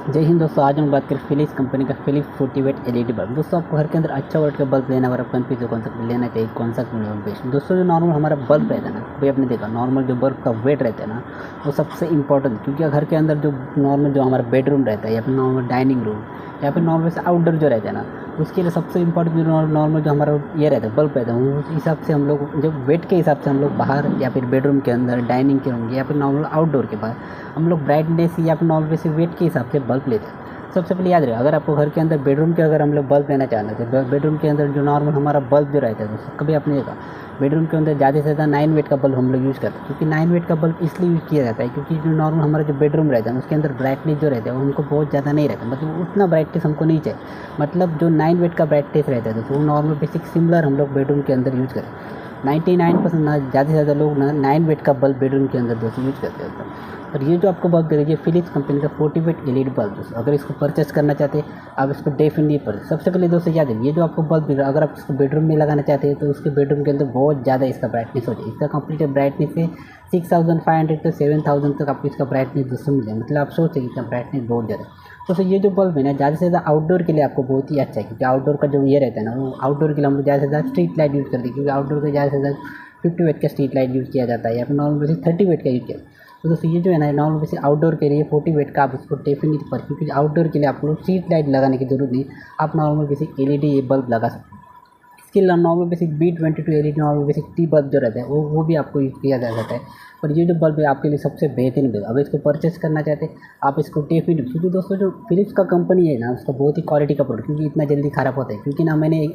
जय हिंद दोस्तों, आज हम बात करें फिलिप्स कंपनी का फिलिप्स 40 वेट एलईडी बल्ब। दोस्तों आपको घर के अंदर अच्छा वोल्ट का बल्ब लेना, अगर आप कंफ्यूज हो कौन सा लेना चाहिए, कौन सा बेस्ट। दोस्तों जो नॉर्मल हमारा बल्ब रहता है ना, भाई आपने देखा नॉर्मल जो बल्ब का वेट रहता है ना, वो सबसे इंपॉर्टेंट, क्योंकि घर के अंदर जो नॉर्मल जो हमारा बेडरूम रहता है या फिर नॉर्मल डाइनिंग रूम या फिर नॉर्मल से आउटडोर जो रहता है ना, उसके लिए सबसे इंपॉर्टेंट जो नॉर्मल जो हमारा ये रहता है बल्ब रहता है, उस हिसाब से हम लोग जो वेट के हिसाब से हम लोग बाहर या फिर बेडरूम के अंदर डाइनिंग के रूम या फिर नॉर्मल आउटडोर के बाहर हम लोग ब्राइटनेस या फिर नॉर्मल से वेट के हिसाब से बल्ब लेते हैं। सबसे पहले याद रहे, अगर आपको घर के अंदर बेडरूम के अगर हम लोग बल्ब लेना चाहते हैं तो बेडरूम के अंदर जो नॉर्मल हमारा बल्ब जो रहता है दोस्तों, कभी आपने देखा बेडरूम के अंदर ज़्यादा से ज़्यादा 9 वेट का बल्ब हम लोग यूज़ करते हैं। क्योंकि 9 वेट का बल्ब इसलिए यूज़ किया जाता है क्योंकि जो नॉर्मल हमारा जो बेडरूम रहता है उसके अंदर ब्राइटनेस जो रहता है वो हमको बहुत ज़्यादा नहीं रहता, मतलब उतना ब्राइटनेस हमको नहीं चाहिए। मतलब जो 9 वेट का ब्राइटनेस रहता है दोस्तों, वो नॉर्मल बेसिक सिमिलर हम लोग बेडरूम के अंदर यूज़ करें। 99% ना ज़्यादा से ज़्यादा लोग ना 9 वेट का बल्ब बेडरूम के अंदर दोस्तों यूज़ करते हैं। और ये जो आपको बल्ब देखिए फिलिप्स कंपनी का 40 वेट एलईडी बल्ब दोस्तों, अगर इसको परचेस करना चाहते हैं आप इसको डेफिनेटली पर सबसे पहले दोस्तों याद है, ये जो आपको बल्ब दिख रहा है अगर आप इसको बेडरूम में लगाना चाहते हैं तो उसके बेडरूम के अंदर बहुत ज़्यादा इसका ब्राइटनेस हो जाए। इसका कंप्लीट ब्राइटनेस है 6500 to 7000 तक आपको इसका ब्राइटनेस दोस्तों मिल जाए। मतलब आप सोच सकते हैं ब्राइटनेस बहुत ज़्यादा। तो ये जो बल्ब है ना, ज़्यादा से ज़्यादा आउटडोर के लिए आपको बहुत ही अच्छा है, क्योंकि आउटडोर का जो ये रहता है ना, वो आउटडोर के लिए हम लोग ज़्यादा से ज़्यादा स्ट्रीट लाइट यूज़ करते हैं। क्योंकि आउटडोर का ज़्यादा से ज़्यादा 50 वेट का स्ट्रीट लाइट यूज़ किया जाता है या फिर नॉर्मल बेसिक 30 वेट का यूज़ किया। तो दोस्तों ये जो है ना नॉर्मल बेसिक आउटडोर के लिए 40 वेट का आप इसको डेफिनेटली पर, क्योंकि आउटडोर के लिए आपको स्ट्रीट लाइट लगाने की जरूरत नहीं, आप नॉर्मल बेसिक एलईडी ये बल्ब लगा सकते हैं। इसके अलावा normal basic B22 LED normal basic T bulb जो रहता है वो भी आपको यूज़ किया जा सकता है। पर ये जो बल्ब है आपके लिए सबसे बेहतरीन बल्ब। अब इसको परचेस करना चाहते हैं आप इसको डेफिनेटली, क्योंकि दोस्तों जो फिलिप्स का कंपनी है ना उसका बहुत ही क्वालिटी का प्रोडक्ट, क्योंकि इतना जल्दी ख़राब होता है। क्योंकि ना मैंने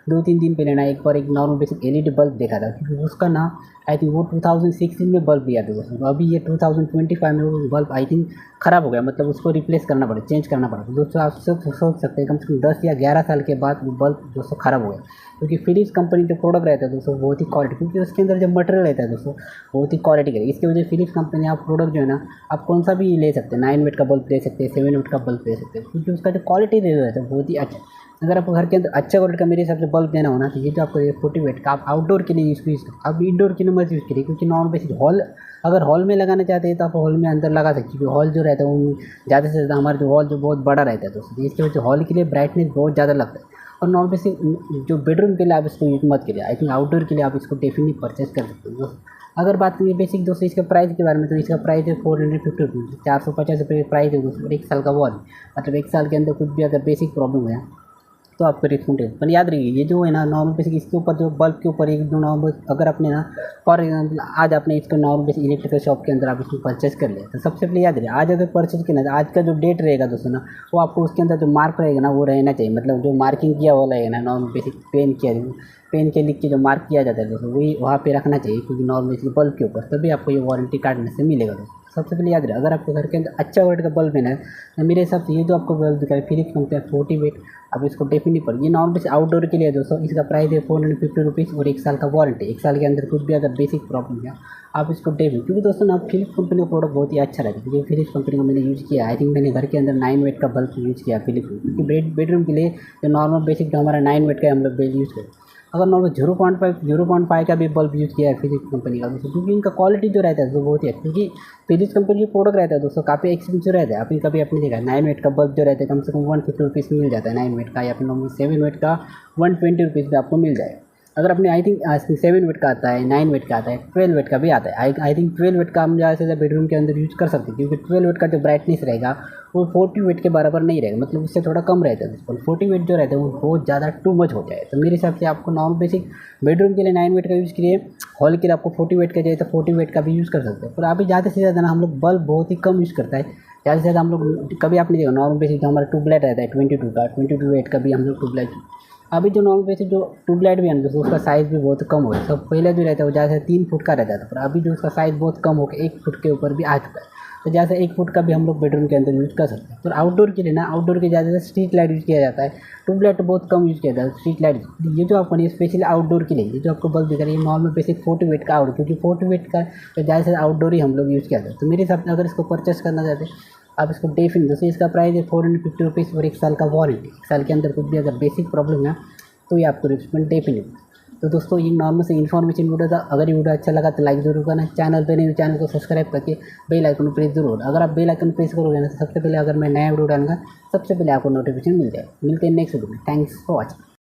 2-3 दिन पहले ना एक बार एक नॉर्मल बेसिक एलईडी बल्ब देखा था, क्योंकि उसका ना आई थिंक वो 2016 में बल्ब लिया था दोस्तों। अभी ये 2025 में वो बल्ब आई थिंक ख़राब हो गया, मतलब उसको रिप्लेस करना पड़ा, चेंज करना पड़ा। तो दोस्तों आप सब सोच सकते हैं कम से कम 10 या 11 साल के बाद वो बल्ब दोस्तों ख़राब हो गया। क्योंकि फिलिप्स कंपनी जो प्रोडक्ट रहता है दोस्तों बहुत ही क्वालिटी, क्योंकि उसके अंदर जो मटेरियल रहता है दोस्तों बहुत ही क्वालिटी का। इसकी वजह से फिलिप्स कंपनी आप प्रोडक्ट जो है ना आप कौन सा भी ले सकते हैं, 9 वेट का बल्ब ले सकते हैं, 7 वेट का बल्ब ले सकते हैं, क्योंकि उसका जो क्वालिटी रहता है बहुत ही अच्छा। अगर आपको घर के अंदर अच्छा क्वालिटी का मेरे हिसाब से बल्ब देना होना तो ये जो आपको 40 वेट का आप आउटडोर के लिए यूज़ करिए। आप इंडोर के लिए मत यूज़ करिए, क्योंकि नॉर्मल बेसिक हॉल, अगर हॉल में लगाना चाहते हैं तो आप हॉल में अंदर लगा सकते हैं। क्योंकि हॉल जो रहता है वो ज़्यादा से ज़्यादा हमारा जो हॉल जो बहुत बड़ा रहता है दोस्तों, इसकी वजह से हॉल के लिए ब्राइटनेस बहुत ज़्यादा लगता है। और नॉर्मल बेसिक जो बेडरूम के लिए आप इसको यूज़ मत करिए। आई थिंक आउटडोर के लिए आप इसको डेफिनेटली परचेस कर सकते हो। अगर बात करें बेसिक दोस्तों इसके प्राइस के बारे में, तो इसका प्राइस है 450 रुपीज़, 450 रुपये प्राइस है दोस्तों। 1 साल का वारंटी, मतलब 1 साल के अंदर कुछ भी अगर बेसिक प्रॉब्लम हुआ तो आपको रिफंड है। पर याद रखिए ये जो है ना नॉर्मल बेसिक इसके ऊपर जो बल्ब के ऊपर एक जो नॉर्मल, अगर आपने ना फॉर एग्जाम्पल आज आपने इसको नॉर्मल बेसिक इलेक्ट्रिकल शॉप के अंदर आप इसको परचेस कर लिया, तो सबसे पहले याद रखिए आज अगर परचेस करना है आज का जो डेट रहेगा दोस्तों ना, वो आपको उसके अंदर जो मार्क रहेगा ना वो रहना चाहिए। मतलब जो मार्किंग किया हुआ रहेगा ना नॉर्मल बेसिक पेन के लिख के जो मार्क किया जाता है दोस्तों वही वहाँ पे रखना चाहिए, क्योंकि नॉर्मल बेसिक बल्ब के ऊपर, तभी आपको ये वारंटी कार्ड में से मिलेगा दोस्तों। सबसे पहले याद रहे, अगर आपको घर के अंदर अच्छा वेट का बल्ब लेना है तो मेरे हिसाब से ये जो आपको बल्ब दिखा है फिलिप्स कंपनी 40 वेट, आप इसको डेफिनेटली पर। ये नॉर्मल बेसिक आउटडोर के लिए दोस्तों इसका प्राइस है 450 रुपीज़ और 1 साल का वारंटी। 1 साल के अंदर कुछ भी अगर बेसिक प्रॉब्लम है आप इसको डेफिनेटली, क्योंकि दोस्तों ना फिलिप्स कंपनी का प्रोडक्ट बहुत ही अच्छा रहता है। क्योंकि फिलिप्स कंपनी का मैंने यूज़ किया, आई थिंक मैंने घर के अंदर 9 वेट का बल्ब यूज़ किया फिलिप्स, क्योंकि बेडरूम के लिए जो नॉर्मल बेसिक जो हमारा 9 वेट का हम लोग यूज़ करते हैं। अगर नॉर्मल 0.5 का भी बल्ब यूज़ किया है फिलिप्स कंपनी का दोस्तों, क्योंकि इनका क्वालिटी जो रहता है वो बहुत ही अच्छा। क्योंकि फिलिप्स कंपनी का प्रोडक्ट रहता है दोस्तों काफ़ी एक्सपेंसिव रहता है। अभी कभी आपने देखा 9 वेट का बल्ब जो रहता है कम से कम 150 रुपीज़ में मिल जाता है 9 वेट का, या फिर नॉर्मल 7 वेट का 120 रुपीज़ में आपको मिल जाएगा। अगर अपने आई थिंक 7 वेट का आता है, 9 वेट का आता है, 12 वेट का भी आता है। आई थिंक 12 वेट का हम ज़्यादा से ज़्यादा बेडरूम के अंदर यूज़ कर सकते हैं, क्योंकि 12 वेट का जो ब्राइटनेस रहेगा वो 40 वेट के बराबर नहीं रहेगा, मतलब उससे थोड़ा कम रहता है। 40 वेट जो रहता है वो बहुत ज़्यादा टू मच हो जाए। तो मेरे हिसाब से आपको नॉर्मल बेसिक बेडरूम के लिए 9 वेट का यूज़ करिए, हॉल के लिए आपको 40 वेट का चाहिए तो 40 वेट का भी यूज़ कर सकते हैं। पर अभी ज़्यादा से ज़्यादा ना हम लोग बल्ब बहुत ही कम यूज़ करता है। ज़्यादा से ज़्यादा हम लोग कभी आपने देखा नॉर्मल बेसिक जो हमारा ट्यूबलाइट रहता है 22 वेट का भी हम लोग ट्यूबलाइट, अभी जो नॉर्मल बेसिक जो ट्यूबलाइट भी है दोस्तों उसका साइज़ भी बहुत कम हो गया। सब पहले जो रहता है वो ज़्यादा से 3 फुट का रहता था, पर अभी जो उसका साइज़ बहुत कम हो गया 1 फुट के ऊपर भी आ चुका है। तो जैसे 1 फुट का भी हम लोग बेडरूम के अंदर यूज़ कर सकते हैं। तो आउटडोर के लिए ना आउटडोर के ज़्यादा से स्ट्रीट लाइट यूज़ किया जाता है, ट्यूबलाइट बहुत कम यूज़ किया जाता है। स्ट्रीट लाइट ये जो आपको नहीं स्पेशली आउटडोर के लिए, ये जो आपको बल्ब दिख रहा है ये नॉर्मल बेसिक 40 वेट का आउट, क्योंकि 40 वेट का तो ज़्यादा से आउटडोर ही हम लोग यूज़ किया जाता है। तो मेरे हिसाब से अगर इसको परचेस करना चाहते हैं आप इसको डेफिनेटली, दोस्तों इसका प्राइस है 450 रुपीज़ और 1 साल का वारंटी। 1 साल के अंदर कुछ भी अगर बेसिक प्रॉब्लम है तो ये आपको रिप्लेसमेंट डेफिनेटली। तो दोस्तों ये नॉर्मल से इन्फॉर्मेशन वीडियो था। अगर ये वीडियो अच्छा लगा तो लाइक जरूर करना, चैनल पे नहीं तो चैनल को सब्सक्राइब करके बेल आइकन प्रेस जरूर। अगर आप बेल आइकन प्रेस करोगे ना तो सबसे पहले अगर मैं नया वीडियो डालूंगा सबसे पहले आपको नोटिफिकेशन मिल जाए। मिलते हैं नेक्स्ट वीडियो में। Thanks for watching.